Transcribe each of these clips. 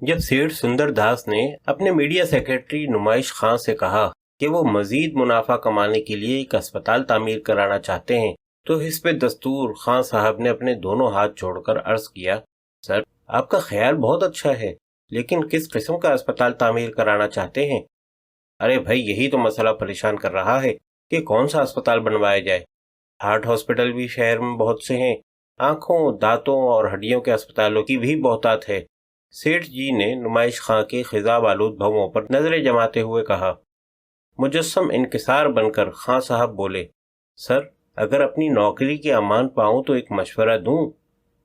جب سیٹھ سندر داس نے اپنے میڈیا سیکرٹری نمائش خان سے کہا کہ وہ مزید منافع کمانے کے لیے ایک اسپتال تعمیر کرانا چاہتے ہیں تو حسب دستور خان صاحب نے اپنے دونوں ہاتھ جوڑ کر عرض کیا، سر آپ کا خیال بہت اچھا ہے، لیکن کس قسم کا اسپتال تعمیر کرانا چاہتے ہیں؟ ارے بھائی، یہی تو مسئلہ پریشان کر رہا ہے کہ کون سا اسپتال بنوایا جائے۔ ہارٹ ہاسپٹل بھی شہر میں بہت سے ہیں، آنکھوں، دانتوں اور ہڈیوں کے اسپتالوں کی بھی بہتات ہے۔ سیٹھ جی نے نمائش خاں کے خضاب آلود بھووں پر نظریں جماتے ہوئے کہا۔ مجسم انکسار بن کر خاں صاحب بولے، سر اگر اپنی نوکری کے امان پاؤں تو ایک مشورہ دوں؟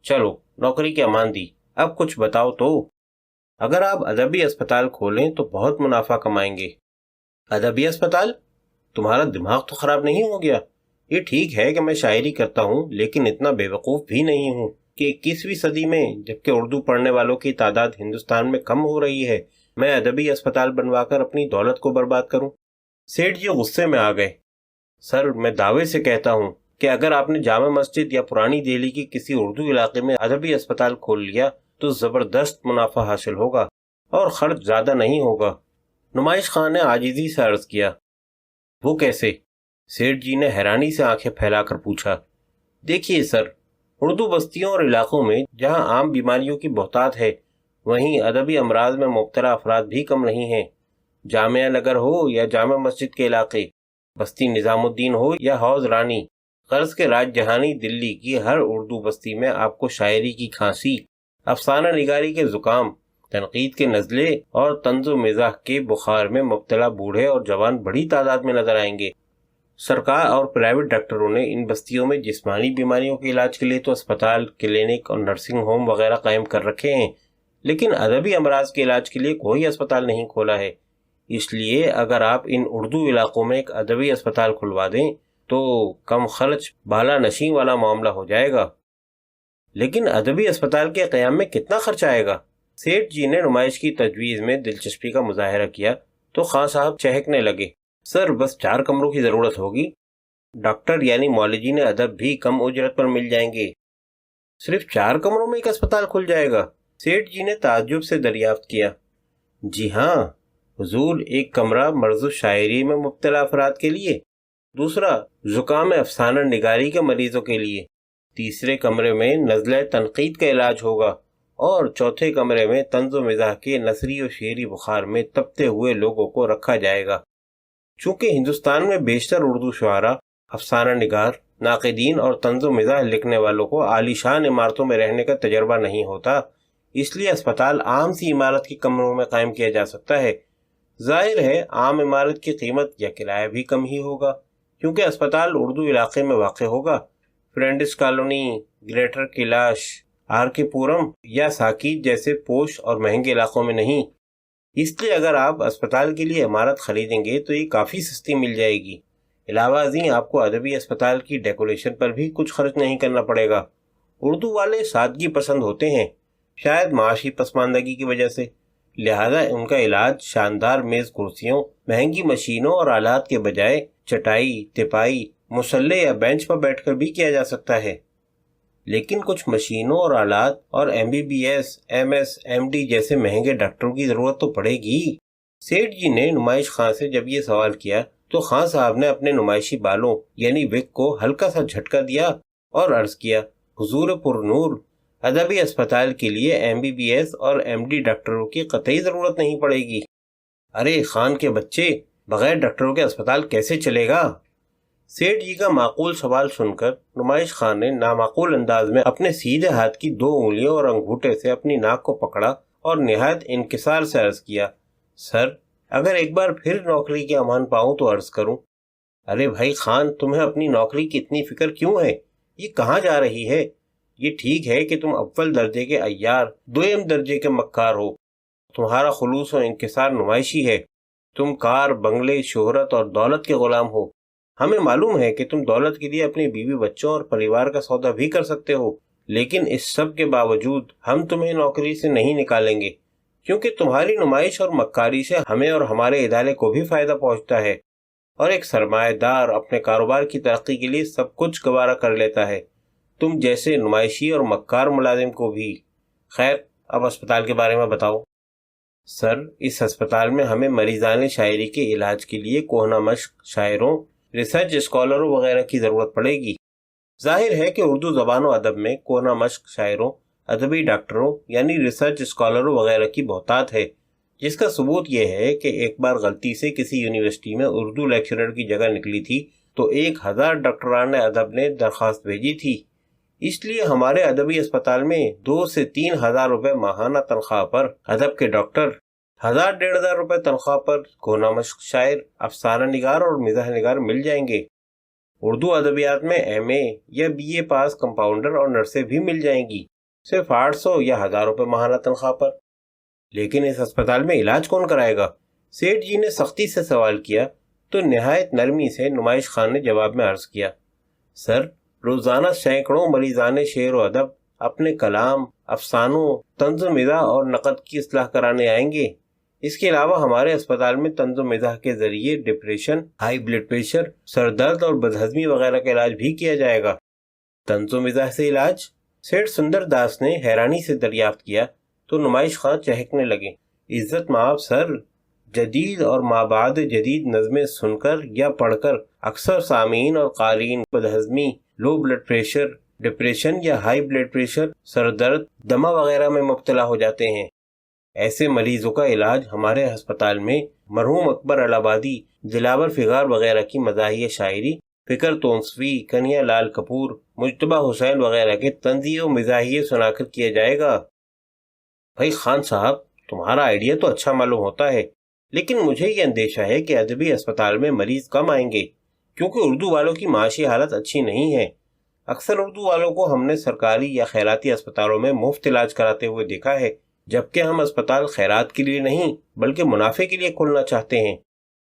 چلو نوکری کے امان دی، اب کچھ بتاؤ تو۔ اگر آپ ادبی اسپتال کھولیں تو بہت منافع کمائیں گے۔ ادبی اسپتال؟ تمہارا دماغ تو خراب نہیں ہو گیا؟ یہ ٹھیک ہے کہ میں شاعری کرتا ہوں، لیکن اتنا بے وقوف بھی نہیں ہوں کہ 21ویں صدی میں، جبکہ اردو پڑھنے والوں کی تعداد ہندوستان میں کم ہو رہی ہے، میں ادبی اسپتال بنوا کر اپنی دولت کو برباد کروں۔ سیٹھ جی غصے میں آ گئے۔ سر میں دعوے سے کہتا ہوں کہ اگر آپ نے جامع مسجد یا پرانی دہلی کی کسی اردو علاقے میں ادبی اسپتال کھول لیا تو زبردست منافع حاصل ہوگا اور خرچ زیادہ نہیں ہوگا۔ نمائش خان نے عاجزی سے عرض کیا، وہ کیسے؟ سیٹھ جی نے حیرانی سے آنکھیں پھیلا کر پوچھا۔ دیکھیے سر، اردو بستیوں اور علاقوں میں جہاں عام بیماریوں کی بہتات ہے، وہیں ادبی امراض میں مبتلا افراد بھی کم نہیں ہیں۔ جامعہ نگر ہو یا جامع مسجد کے علاقے، بستی نظام الدین ہو یا حوض رانی، غرض کے راج جہانی دلی کی ہر اردو بستی میں آپ کو شاعری کی کھانسی، افسانہ نگاری کے زکام، تنقید کے نزلے اور طنز و مزاح کے بخار میں مبتلا بوڑھے اور جوان بڑی تعداد میں نظر آئیں گے۔ سرکار اور پرائیویٹ ڈاکٹروں نے ان بستیوں میں جسمانی بیماریوں کے علاج کے لیے تو اسپتال، کلینک اور نرسنگ ہوم وغیرہ قائم کر رکھے ہیں، لیکن ادبی امراض کے علاج کے لیے کوئی اسپتال نہیں کھولا ہے۔ اس لیے اگر آپ ان اردو علاقوں میں ایک ادبی اسپتال کھلوا دیں تو کم خرچ بالا نشیں والا معاملہ ہو جائے گا۔ لیکن ادبی اسپتال کے قیام میں کتنا خرچ آئے گا؟ سیٹھ جی نے نمائش کی تجویز میں دلچسپی کا مظاہرہ کیا تو خان صاحب چہکنے لگے۔ سر بس 4 کمروں کی ضرورت ہوگی، ڈاکٹر یعنی معالجین ادب بھی کم اجرت پر مل جائیں گے۔ صرف 4 کمروں میں ایک اسپتال کھل جائے گا؟ سیٹھ جی نے تعجب سے دریافت کیا۔ جی ہاں حضور، ایک کمرہ مرض و شاعری میں مبتلا افراد کے لیے، دوسرا زکام افسانہ نگاری کے مریضوں کے لیے، تیسرے کمرے میں نزلہ تنقید کا علاج ہوگا اور چوتھے کمرے میں طنز و مزاح کے نثری و شعری بخار میں تپتے ہوئے لوگوں کو رکھا جائے گا۔ چونکہ ہندوستان میں بیشتر اردو شعراء، افسانہ نگار، ناقدین اور طنز و مزاح لکھنے والوں کو عالیشان عمارتوں میں رہنے کا تجربہ نہیں ہوتا، اس لیے اسپتال عام سی عمارت کے کمروں میں قائم کیا جا سکتا ہے۔ ظاہر ہے عام عمارت کی قیمت یا کرایہ بھی کم ہی ہوگا، کیونکہ اسپتال اردو علاقے میں واقع ہوگا، فرینڈس کالونی، گریٹر کیلاش، آر کے پورم یا ساکیت جیسے پوش اور مہنگے علاقوں میں نہیں۔ اس لیے اگر آپ اسپتال کے لیے عمارت خریدیں گے تو یہ کافی سستی مل جائے گی۔ علاوہ ازیں آپ کو ادبی اسپتال کی ڈیکوریشن پر بھی کچھ خرچ نہیں کرنا پڑے گا۔ اردو والے سادگی پسند ہوتے ہیں، شاید معاشی پسماندگی کی وجہ سے، لہذا ان کا علاج شاندار میز کرسیوں، مہنگی مشینوں اور آلات کے بجائے چٹائی، تپائی، مسلح یا بینچ پر بیٹھ کر بھی کیا جا سکتا ہے۔ لیکن کچھ مشینوں اور آلات اور MBBS، MS، MD جیسے مہنگے ڈاکٹروں کی ضرورت تو پڑے گی۔ سیٹھ جی نے نمائش خان سے جب یہ سوال کیا تو خان صاحب نے اپنے نمائشی بالوں یعنی وگ کو ہلکا سا جھٹکا دیا اور عرض کیا، حضور پر نور، ادبی اسپتال کے لیے MBBS اور MD ڈاکٹروں کی قطعی ضرورت نہیں پڑے گی۔ ارے خان کے بچے، بغیر ڈاکٹروں کے اسپتال کیسے چلے گا؟ سیٹھ جی کا معقول سوال سن کر نمائش خان نے نامعقول انداز میں اپنے سیدھے ہاتھ کی 2 انگلیوں اور انگوٹھے سے اپنی ناک کو پکڑا اور نہایت انکسار سے عرض کیا، سر اگر ایک بار پھر نوکری کے امان پاؤں تو عرض کروں۔ ارے بھائی خان، تمہیں اپنی نوکری کی اتنی فکر کیوں ہے؟ یہ کہاں جا رہی ہے؟ یہ ٹھیک ہے کہ تم اول درجے کے عیار، دویم درجے کے مکار ہو، تمہارا خلوص و انکسار نمائشی ہے، تم کار، بنگلے، شہرت اور دولت کے غلام ہو۔ ہمیں معلوم ہے کہ تم دولت کے لیے اپنی بیوی بچوں اور پریوار کا سودا بھی کر سکتے ہو، لیکن اس سب کے باوجود ہم تمہیں نوکری سے نہیں نکالیں گے، کیونکہ تمہاری نمائش اور مکاری سے ہمیں اور ہمارے ادارے کو بھی فائدہ پہنچتا ہے، اور ایک سرمایہ دار اپنے کاروبار کی ترقی کے لیے سب کچھ گوارا کر لیتا ہے، تم جیسے نمائشی اور مکار ملازم کو بھی۔ خیر اب اسپتال کے بارے میں بتاؤ۔ سر، اس ہسپتال میں ہمیں مریضان شاعری کے علاج کے لیے کوہنہ مشق شاعروں، ریسرچ اسکالروں وغیرہ کی ضرورت پڑے گی۔ ظاہر ہے کہ اردو زبان و ادب میں کوہنہ مشق شاعروں، ادبی ڈاکٹروں یعنی ریسرچ اسکالروں وغیرہ کی بہتات ہے، جس کا ثبوت یہ ہے کہ ایک بار غلطی سے کسی یونیورسٹی میں اردو لیکچرر کی جگہ نکلی تھی تو 1000 ڈاکٹران ادب نے درخواست بھیجی تھی۔ اس لیے ہمارے ادبی اسپتال میں 2 سے 3 ہزار روپے ماہانہ تنخواہ پر ادب کے ڈاکٹر، 1000-1500 روپے تنخواہ پر کوہنہ مشق شاعر، افسانہ نگار اور مزاح نگار مل جائیں گے۔ اردو ادبیات میں ایم اے یا بی اے پاس کمپاؤنڈر اور نرسیں بھی مل جائیں گی، صرف 800 یا 1000 روپے ماہانہ تنخواہ پر۔ لیکن اس اسپتال میں علاج کون کرائے گا؟ سیٹھ جی نے سختی سے سوال کیا تو نہایت نرمی سے نمائش خان نے جواب میں عرض کیا، سر، روزانہ سینکڑوں مریضان شعر و ادب اپنے کلام، افسانوں، طنز و مزاح اور نقد کی اصلاح کرانے آئیں گے۔ اس کے علاوہ ہمارے اسپتال میں طنز و مزاح کے ذریعے ڈپریشن، ہائی بلڈ پریشر، سر درد اور بدہضمی وغیرہ کا علاج بھی کیا جائے گا۔ طنز و مزاح سے علاج؟ سیٹھ سندر داس نے حیرانی سے دریافت کیا تو نمائش خان چہکنے لگے۔ عزت مآب سر، جدید اور مابعد جدید نظمیں سن کر یا پڑھ کر اکثر سامعین اور قارئین بدہضمی، لو بلڈ پریشر، ڈپریشن یا ہائی بلڈ پریشر، سر درد، دمہ وغیرہ میں مبتلا ہو جاتے ہیں۔ ایسے مریضوں کا علاج ہمارے ہسپتال میں مرحوم اکبر الہٰبادی، دلاور فغار وغیرہ کی مزاحیہ شاعری، فکر تونسوی، کنیا لال کپور، مجتبیٰ حسین وغیرہ کے طنزی و مزاحیے سنا کر کیا جائے گا۔ بھائی خان صاحب، تمہارا آئیڈیا تو اچھا معلوم ہوتا ہے، لیکن مجھے یہ اندیشہ ہے کہ ادبی اسپتال میں مریض کم آئیں گے، کیونکہ اردو والوں کی معاشی حالت اچھی نہیں ہے۔ اکثر اردو والوں کو ہم نے سرکاری یا خیراتی اسپتالوں میں مفت علاج کراتے ہوئے دیکھا ہے، جبکہ ہم اسپتال خیرات کے لیے نہیں بلکہ منافع کے لیے کھولنا چاہتے ہیں۔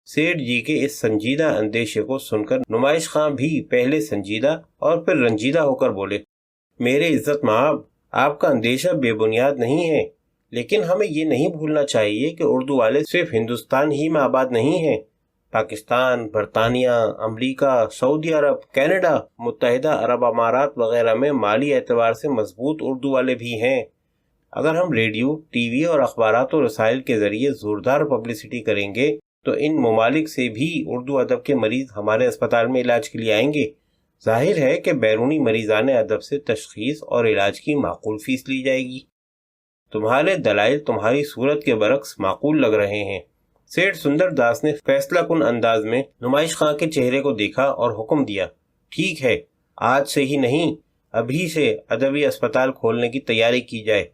سیٹھ جی کے اس سنجیدہ اندیشے کو سن کر نمائش خان بھی پہلے سنجیدہ اور پھر رنجیدہ ہو کر بولے، میرے عزت مآب، آپ کا اندیشہ بے بنیاد نہیں ہے، لیکن ہمیں یہ نہیں بھولنا چاہیے کہ اردو والے صرف ہندوستان ہی میں آباد نہیں ہیں۔ پاکستان، برطانیہ، امریکہ، سعودی عرب، کینیڈا، متحدہ عرب امارات وغیرہ میں مالی اعتبار سے مضبوط اردو والے بھی ہیں۔ اگر ہم ریڈیو، ٹی وی اور اخبارات و رسائل کے ذریعے زوردار پبلسٹی کریں گے تو ان ممالک سے بھی اردو ادب کے مریض ہمارے اسپتال میں علاج کے لیے آئیں گے۔ ظاہر ہے کہ بیرونی مریضان ادب سے تشخیص اور علاج کی معقول فیس لی جائے گی۔ تمہارے دلائل تمہاری صورت کے برعکس معقول لگ رہے ہیں۔ سیٹھ سندر داس نے فیصلہ کن انداز میں نمائش خان کے چہرے کو دیکھا اور حکم دیا، ٹھیک ہے، آج سے ہی نہیں، ابھی سے ادبی اسپتال کھولنے کی تیاری کی جائے۔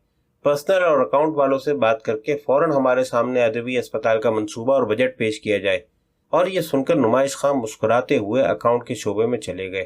پرسنل اور اکاؤنٹ والوں سے بات کر کے فوراً ہمارے سامنے ادبی اسپتال کا منصوبہ اور بجٹ پیش کیا جائے۔ اور یہ سن کر نمائش خان مسکراتے ہوئے اکاؤنٹ کے شعبے میں چلے گئے۔